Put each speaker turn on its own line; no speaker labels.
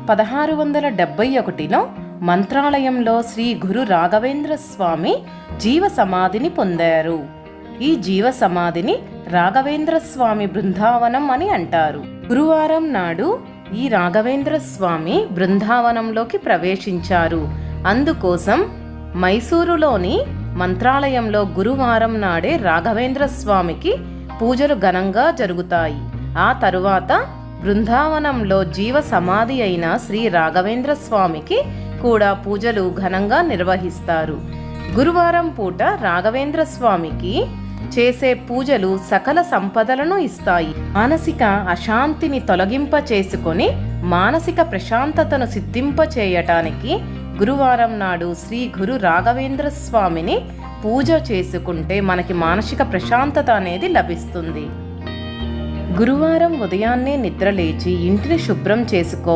1671లో మంత్రాలయంలో శ్రీ గురు రాఘవేంద్ర స్వామి జీవ సమాధిని పొందారు. ఈ జీవ సమాధిని రాఘవేంద్ర స్వామి బృందావనం అని అంటారు. గురువారం నాడు ఈ రాఘవేంద్ర స్వామి బృందావనంలోకి ప్రవేశించారు. అందుకోసం మైసూరులోని మంత్రాలయంలో గురువారం నాడే రాఘవేంద్ర స్వామికి పూజలు ఘనంగా జరుగుతాయి. ఆ తరువాత బృందావనంలో జీవ సమాధి అయిన శ్రీ రాఘవేంద్ర స్వామికి కూడా పూజలు ఘనంగా నిర్వహిస్తారు. గురువారం పూట రాఘవేంద్ర స్వామికి చేసే పూజలు సకల సంపదలను ఇస్తాయి. మానసిక అశాంతిని తొలగింప చేసుకొని మానసిక ప్రశాంతతను సిద్ధింప చేయటానికి గురువారం నాడు శ్రీ గురు రాఘవేంద్ర స్వామిని పూజ చేసుకుంటే మనకి మానసిక ప్రశాంతత అనేది లభిస్తుంది. గురువారం ఉదయాన్నే నిద్రలేచి ఇంటిని శుభ్రం చేసుకోవాలి.